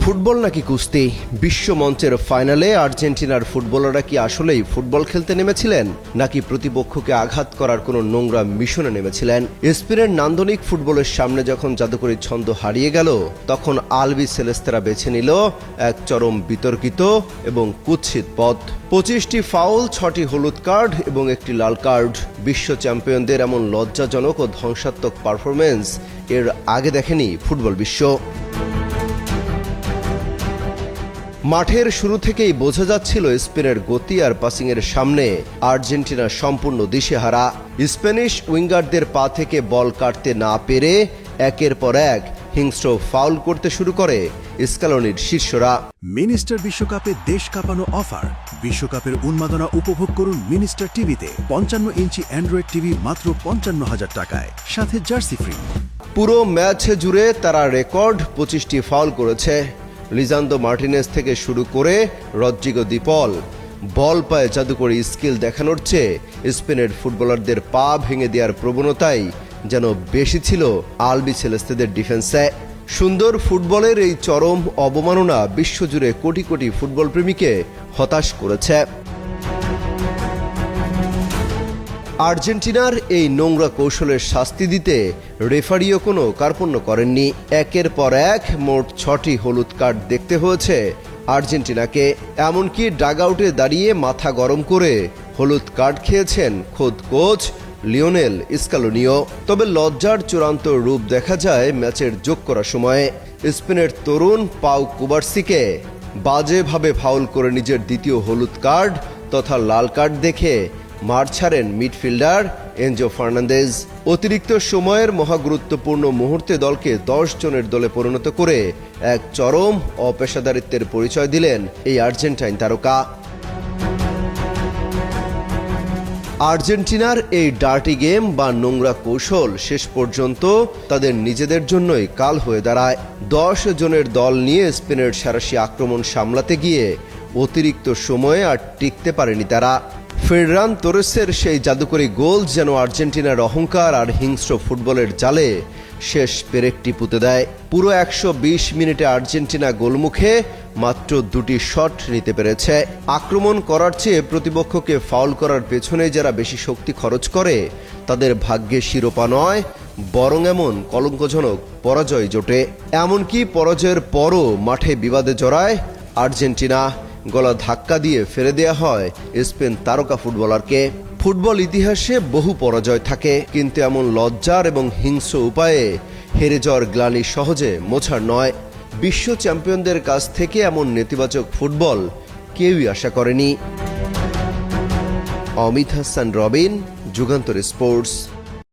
Football নাকি কুস্তি? বিশ্ব মঞ্চের ফাইনালে আর্জেন্টিনার ফুটবলাররা কি আসলেই ফুটবল খেলতে নেমেছিলেন, নাকি প্রতিপক্ষকে আঘাত করার কোনো নোংরা মিশনে নেমেছিলেন? স্পেনের নান্দনিক ফুটবলের সামনে যখন জাদুকরী ছন্দ হারিয়ে গেল, তখন আলবি সেলেস্তেরা বেছে নিল এক চরম বিতর্কিত এবং কুৎসিত পথ। 25টি ফাউল, 6টি হলুদ কার্ড এবং একটি লাল কার্ড। বিশ্ব চ্যাম্পিয়নদের এমন লজ্জাজনক ও ধ্বংসাত্মক পারফরমেন্স এর আগে দেখেনি ফুটবল বিশ্ব। মাঠের শুরু থেকেই বোঝা যাচ্ছিল স্পেনের গতি আর পাসিংয়ের সামনে আর্জেন্টিনা সম্পূর্ণ দিশেহারা। স্প্যানিশ উইঙ্গারদের পা থেকে বল কাটতে না পেরে একের পর এক হিংস্র ফাউল করতে শুরু করে স্ক্যালোনির শিষ্যরা। মিনিস্টার বিশ্বকাপে দেশ কাঁপানো অফার। বিশ্বকাপের উন্মাদনা উপভোগ করুন মিনিস্টার টিভিতে। 55 ইঞ্চি অ্যান্ড্রয়েড টিভি মাত্র 55,000 টাকায়, সাথে জার্সি ফ্রি। পুরো ম্যাচ জুড়ে তারা রেকর্ড 25টি ফাউল করেছে। লিজান্ডো মার্টিনেজ থেকে শুরু করে রদ্রিগো দি পল বল পায়ে জাদুকরী স্কিল দেখানোর চেয়ে স্পেনের ফুটবলারদের পা ভেঙে দেওয়ার প্রবণতাই যেন বেশি ছিল আলবি সেলেস্তেদের ডিফেন্সে। সুন্দর ফুটবলের এই চরম অবমাননা বিশ্বজুড়ে কোটি কোটি ফুটবল প্রেমীকে হতাশ করেছে। আর্জেন্টিনার এই নোংরা কৌশলের শাস্তি দিতে রেফারিও কোনো কার্পণ্য করেননি। একের পর এক মোট 6টি হলুদ কার্ড দেখতে হয়েছে আর্জেন্টিনাকে। এমনকি ডাগআউটে দাঁড়িয়ে মাথা গরম করে হলুদ কার্ড খেয়েছেন খোদ কোচ লিওনেল স্ক্যালোনিও। তবে লজ্জার চূড়ান্ত রূপ দেখা যায় ম্যাচের যোগ করার সময়ে। স্পেনের তরুণ পাউ কুবার্সিকে বাজেভাবে ফাউল করে নিজের দ্বিতীয় হলুদ কার্ড তথা লাল কার্ড দেখে মাঠ ছাড়েন মিডফিল্ডার এনজো ফার্নান্দেজ। অতিরিক্ত সময়ের মহাগুরুত্বপূর্ণ মুহূর্তে দলকে 10 জনের দলে পরিণত করে এক চরম অপেশাদারিত্বের পরিচয় দিলেন এই আর্জেন্টাইন তারকা। আর্জেন্টিনার এই ডার্টি গেম বা নোংরা কৌশল শেষ পর্যন্ত তাদের নিজেদের জন্যই কাল হয়ে দাঁড়ায়। 10 জনের দল নিয়ে স্পেনের সাঁড়াশি আক্রমণ সামলাতে গিয়ে অতিরিক্ত সময়ে আর টিকতে পারেনি তারা। ফেররান তোরেসের সেই জাদুকরী গোল যেন আর্জেন্টিনার অহংকার আর হিংস্র ফুটবলের জালে শেষ পেরেকটি পুঁতে দেয়। পুরো 120 মিনিটে আর্জেন্টিনা গোলমুখে মাত্র 2টি শট নিতে পেরেছে। আক্রমণ করার চেয়ে প্রতিপক্ষকে ফাউল করার পেছনে যারা বেশি শক্তি খরচ করে তাদের ভাগ্যে শিরোপা নয়, বরং এমন কলঙ্কজনক পরাজয় জোটে। এমনকি পরাজয়ের পরও মাঠে বিবাদে জড়ায় আর্জেন্টিনা। গলা ধাক্কা দিয়ে ফেলে দেয়া হয় স্পেন তারকা ফুটবলারকে। ফুটবল ইতিহাসে বহু পরাজয় থাকে, কিন্তু এমন লজ্জার এবং হিংস্র উপায়ে হেরে যাওয়ার গ্লানি সহজে মোছার নয়। বিশ্ব চ্যাম্পিয়নদের কাছ থেকে এমন নেতিবাচক ফুটবল কেউই আশা করেনি। অমিত হাসান রবিন, যুগান্তর স্পোর্টস।